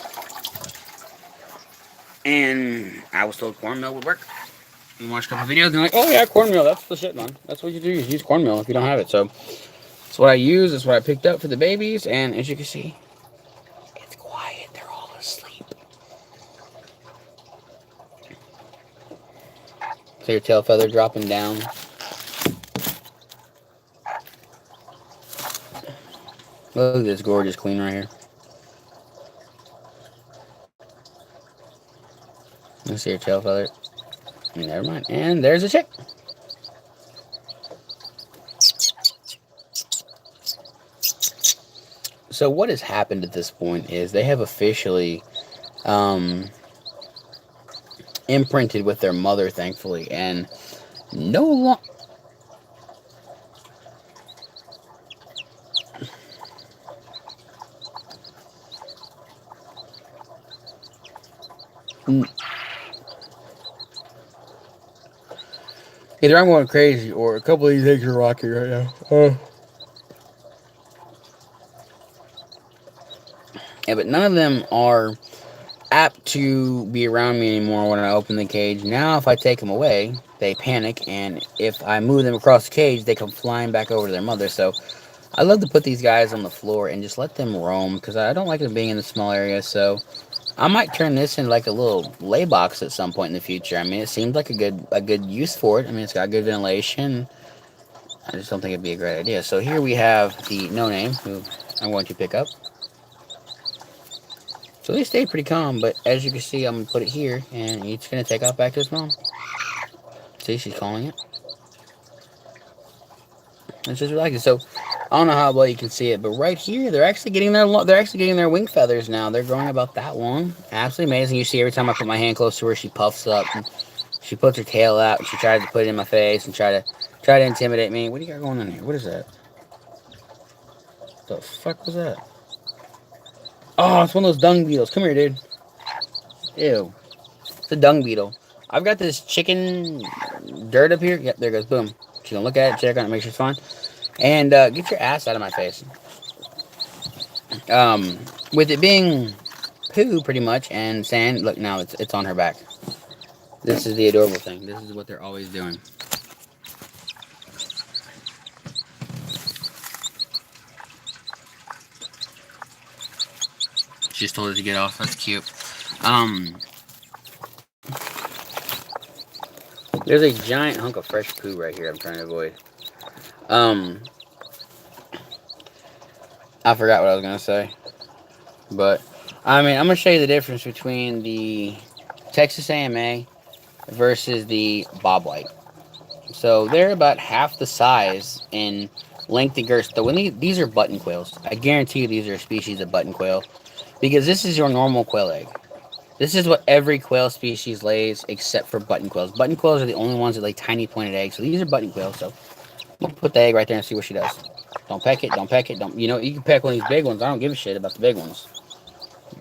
[SPEAKER 1] And I was told cornmeal would work. You watch a couple videos and they're like, oh yeah, cornmeal, that's the shit, man. That's what you do, you use cornmeal if you don't have it. So that's what I use, that's what I picked up for the babies, and as you can see, it's quiet, they're all asleep. So your tail feather dropping down. Look at this gorgeous queen right here. Let's see her tail feather. Never mind. And there's a chick. So what has happened at this point is they have officially imprinted with their mother, thankfully, and no longer. Either I'm going crazy or a couple of these eggs are rocking right now. Yeah, but none of them are apt to be around me anymore when I open the cage. Now, if I take them away, they panic, and if I move them across the cage, they come flying back over to their mother. So I love to put these guys on the floor and just let them roam because I don't like them being in the small area. So I might turn this into like a little lay box at some point in the future. I mean, it seems like a good use for it. I mean, it's got good ventilation. I just don't think it'd be a great idea. So here we have the no name who I'm going to pick up. So they stay pretty calm, but as you can see, I'm going to put it here, and it's going to take off back to its mom. See, she's calling it. It's just relaxing. So I don't know how well you can see it, but right here, they're actually getting their wing feathers now. They're growing about that long. Absolutely amazing. You see every time I put my hand close to her, she puffs up, and she puts her tail out, and she tries to put it in my face and try to intimidate me. What do you got going on here? What is that? The fuck was that? Oh, it's one of those dung beetles. Come here, dude. Ew. It's a dung beetle. I've got this chicken dirt up here. Yep, there it goes. Boom. She's gonna look at it, check on it, make sure it's fine. And get your ass out of my face. With it being poo, pretty much, and sand, look, now it's on her back. This is the adorable thing. This is what they're always doing. She just told her to get off. That's cute. There's a giant hunk of fresh poo right here I'm trying to avoid. I forgot what I was going to say. But, I mean, I'm going to show you the difference between the Texas AMA versus the Bobwhite. So, they're about half the size in length and girth. So, when these are button quails. I guarantee you these are a species of button quail. Because this is your normal quail egg. This is what every quail species lays except for button quails. Button quails are the only ones that lay tiny pointed eggs. So these are button quails. So we'll put the egg right there and see what she does. Don't peck it. Don't peck it. Don't. You know, you can peck one of these big ones. I don't give a shit about the big ones.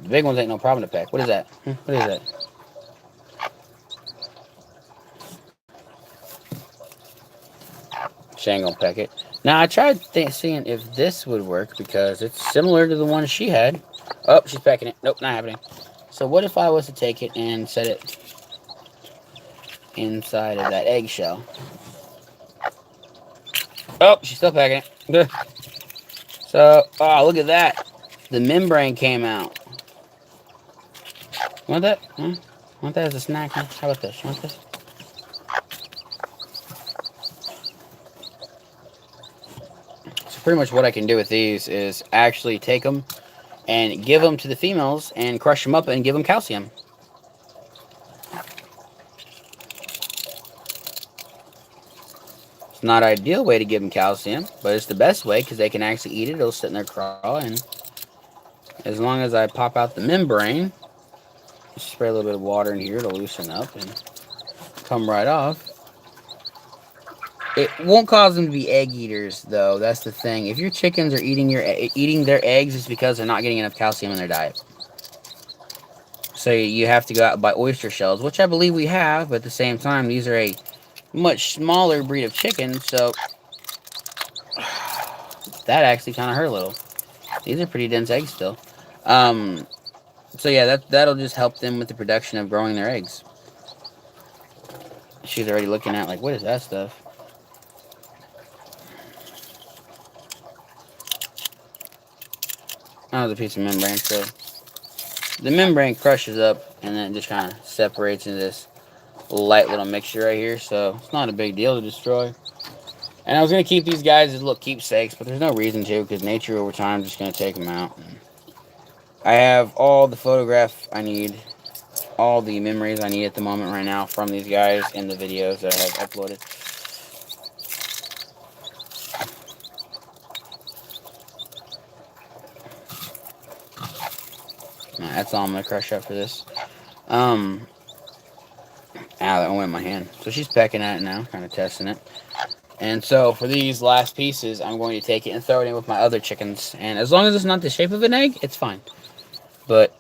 [SPEAKER 1] The big ones ain't no problem to peck. What is that? What is that? She ain't gonna peck it. Now I tried seeing if this would work because it's similar to the one she had. Oh, she's pecking it. Nope, not happening. So what if I was to take it and set it inside of that eggshell? Oh, she's still pecking it. So, oh, look at that. The membrane came out. Want that? Want that as a snack? How about this? You want this? So pretty much what I can do with these is actually take them and give them to the females and crush them up and give them calcium. It's not an ideal way to give them calcium, but it's the best way because they can actually eat it. It'll sit in their craw, and as long as I pop out the membrane, just spray a little bit of water in here, it'll loosen up and come right off. It won't cause them to be egg eaters, though. That's the thing. If your chickens are eating their eggs, it's because they're not getting enough calcium in their diet. So you have to go out and buy oyster shells, which I believe we have, but at the same time, these are a much smaller breed of chicken, so that actually kind of hurt a little. These are pretty dense eggs still. So yeah, that'll just help them with the production of growing their eggs. She's already looking at like, what is that stuff? Oh, the piece of membrane. So the membrane crushes up and then it just kind of separates into this light little mixture right here. So it's not a big deal to destroy. And I was going to keep these guys as little keepsakes, but there's no reason to because nature over time is just going to take them out. I have all the photograph I need all the memories I need at the moment right now from these guys and the videos that I have uploaded. That's all I'm going to crush up for this. Ow, that went in my hand. So she's pecking at it now, kind of testing it. And so for these last pieces, I'm going to take it and throw it in with my other chickens. And as long as it's not the shape of an egg, it's fine. But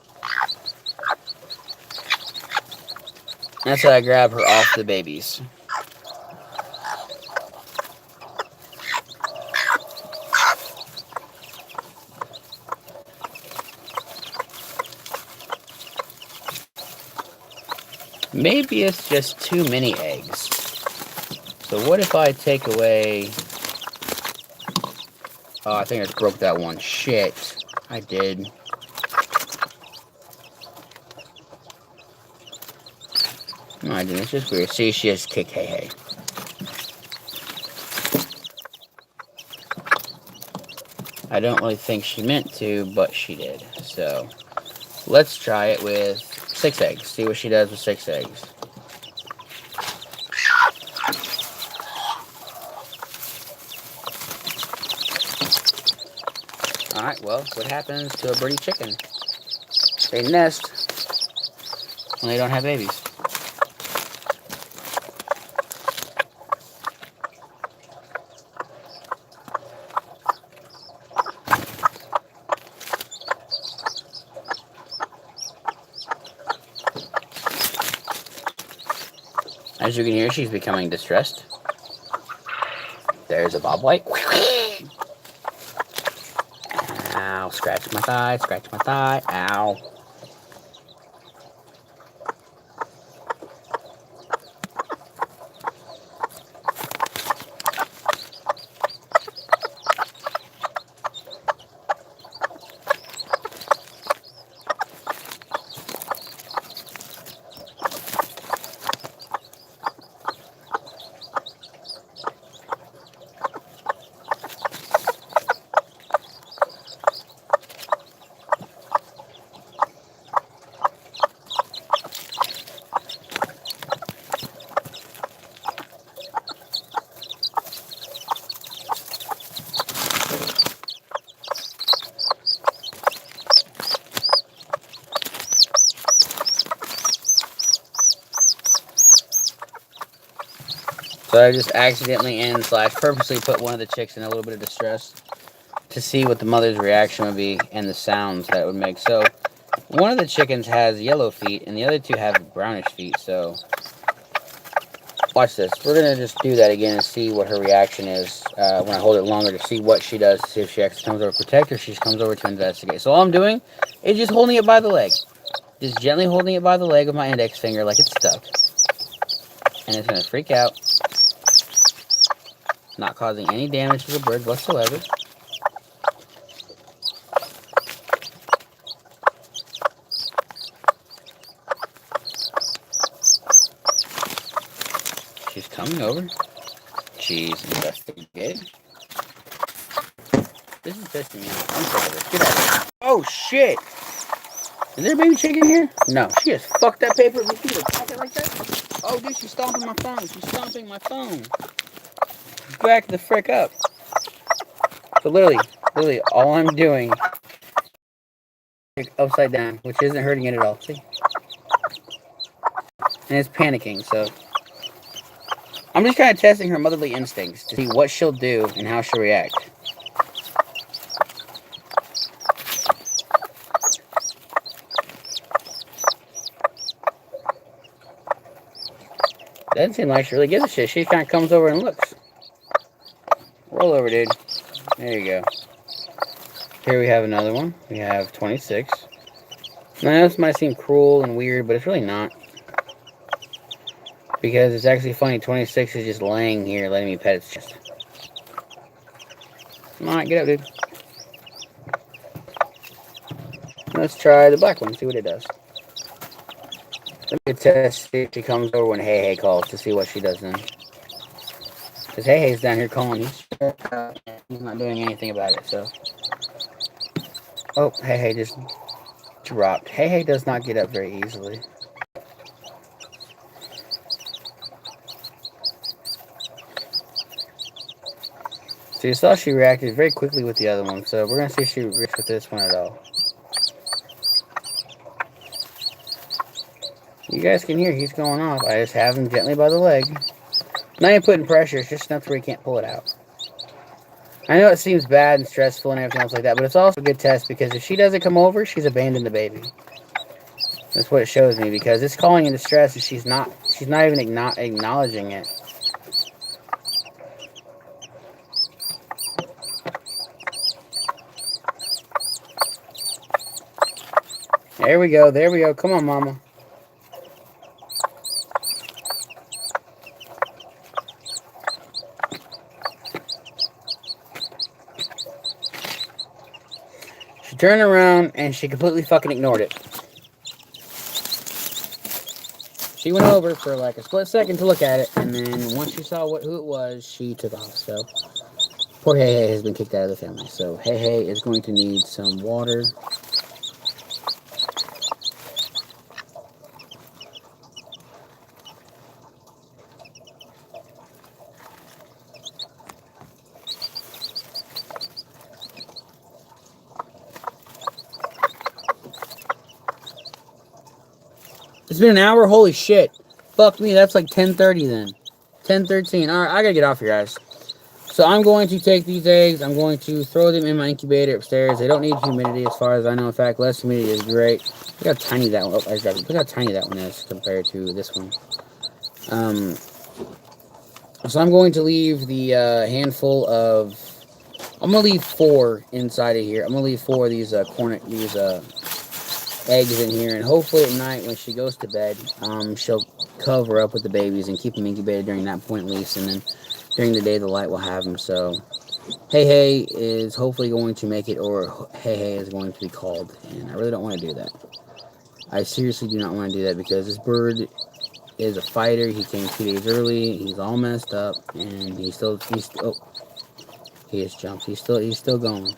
[SPEAKER 1] that's how I grab her off the babies. Maybe it's just too many eggs. So what if I take away... Oh, I think I just broke that one. Shit. I did. No, I didn't. It's just weird. See, she just kicked Hey Hey. I don't really think she meant to, but she did. So, let's try it with 6 eggs. See what she does with 6 eggs. Alright, well, what happens to a birdie chicken? They nest when they don't have babies. As you can hear, she's becoming distressed. There's a bobwhite. Ow, scratch my thigh, scratch my thigh, ow. So I just accidentally and / purposely put one of the chicks in a little bit of distress to see what the mother's reaction would be and the sounds that it would make. So one of the chickens has yellow feet and the other 2 have brownish feet. So watch this. We're going to just do that again and see what her reaction is when I hold it longer to see what she does, to see if she actually comes over to protect or she comes over to investigate. So all I'm doing is just holding it by the leg. Just gently holding it by the leg with my index finger like it's stuck. And it's going to freak out. Not causing any damage to the bird whatsoever. She's coming over. She's investigating. This is pissing me off. I'm sick of this. Get out of here. Oh shit! Is there a baby chicken here? No. She just fucked that paper with me pocket like that. Oh dude, she's stomping my phone. She's stomping my phone. Back the frick up. So literally, all I'm doing is upside down, which isn't hurting it at all. See? And it's panicking, so I'm just kind of testing her motherly instincts to see what she'll do and how she'll react. Doesn't seem like she really gives a shit. She kind of comes over and looks. Roll over, dude. There you go. Here we have another one. We have 26. Now, this might seem cruel and weird, but it's really not. Because it's actually funny. 26 is just laying here letting me pet its chest. Come on, get up, dude. Let's try the black one, see what it does. Let me test if she comes over when Hey Hey calls to see what she does then. Because Hey Hey's down here calling. He's not doing anything about it, so. Oh, Hey Hey just dropped. Hey Hey does not get up very easily. So you saw she reacted very quickly with the other one, so we're going to see if she reacts with this one at all. You guys can hear he's going off. I just have him gently by the leg. Not even putting pressure, it's just enough where he can't pull it out. I know it seems bad and stressful and everything else like that, but it's also a good test because if she doesn't come over, she's abandoned the baby. That's what it shows me, because it's calling in distress and she's not even acknowledging it. There we go, there we go. Come on, mama. She turned around and she completely fucking ignored it. She went over for like a split second to look at it, and then once she saw who it was, she took off. So poor Hey Hey has been kicked out of the family. So Hey Hey is going to need some water. It's been an hour? Holy shit. Fuck me, that's like 10:30 then. 10:13. Alright, I gotta get off here, guys. So I'm going to take these eggs. I'm going to throw them in my incubator upstairs. They don't need humidity as far as I know. In fact, less humidity is great. Look how tiny that one, look how tiny that one is compared to this one. So I'm going to leave the handful of... I'm going to leave 4 inside of here. I'm going to leave 4 of these eggs in here, and hopefully at night when she goes to bed, she'll cover up with the babies and keep them incubated during that point at least, and then during the day the light will have them. So Hey Hey is hopefully going to make it, or Hey Hey is going to be called, and I really don't want to do that. I seriously do not want to do that because this bird is a fighter. He came 2 days early. He's all messed up, and he has jumped. He's still going.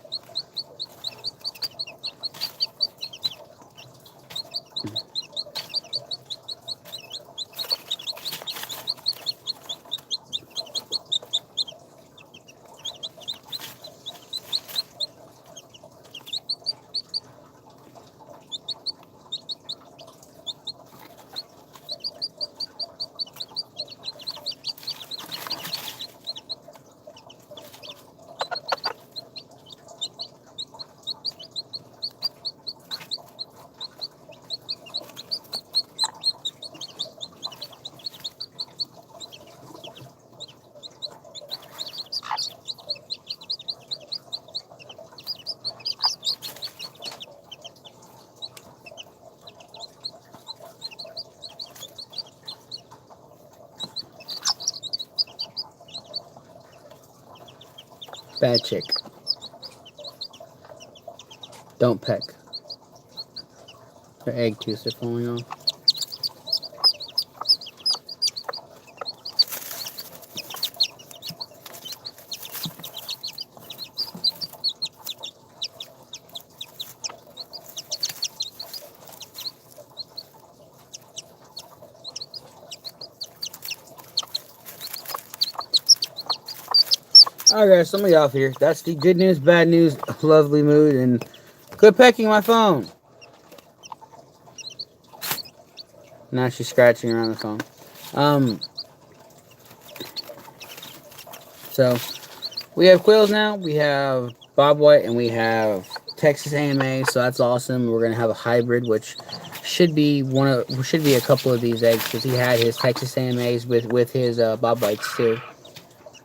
[SPEAKER 1] Bad chick. Don't peck. Her egg tooths are falling off. Alright guys, let me off here. That's the good news, bad news, lovely mood, and quit pecking my phone. Now she's scratching around the phone. So we have quails now. We have Bob White and we have Texas AMA, so that's awesome. We're gonna have a hybrid, which should be a couple of these eggs, because he had his Texas AMAs with his Bob Whites too.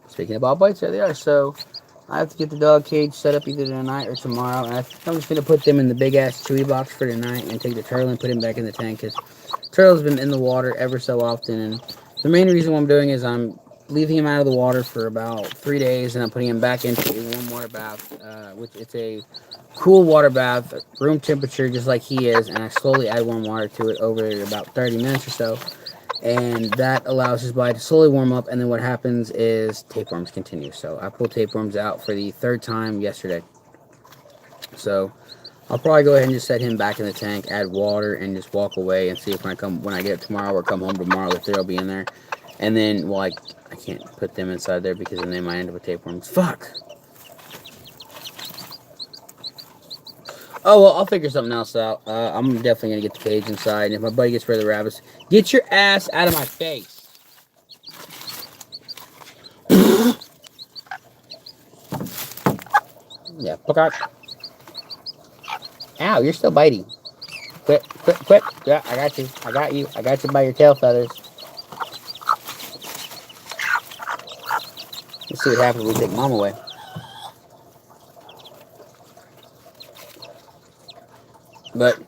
[SPEAKER 1] Speaking of Bob Whites, there they are. So I have to get the dog cage set up either tonight or tomorrow. And I'm just going to put them in the big-ass Chewy box for tonight and take the turtle and put him back in the tank, because turtle's been in the water ever so often. And the main reason what I'm doing is I'm leaving him out of the water for about 3 days, and I'm putting him back into a warm water bath, which it's a cool water bath, room temperature just like he is, and I slowly add warm water to it over about 30 minutes or so. And that allows his body to slowly warm up, and then what happens is tapeworms continue. So I pulled tapeworms out for the 3rd time yesterday. So I'll probably go ahead and just set him back in the tank, add water, and just walk away and see if when I get up tomorrow or come home tomorrow, if they'll be in there. And then, well, I can't put them inside there because then they might end up with tapeworms. Fuck! Oh, well, I'll figure something else out. I'm definitely going to get the cage inside. And if my buddy gets rid of the rabbits, get your ass out of my face. Yeah, look out. Ow, you're still biting. Quit. Yeah, I got you. I got you by your tail feathers. Let's see what happens when we take Mom away. But,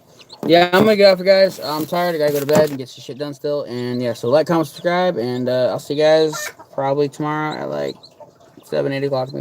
[SPEAKER 1] yeah, I'm going to get off, guys. I'm tired. I got to go to bed and get some shit done still. And, yeah, so like, comment, subscribe. And I'll see you guys probably tomorrow at like 7, 8 o'clock.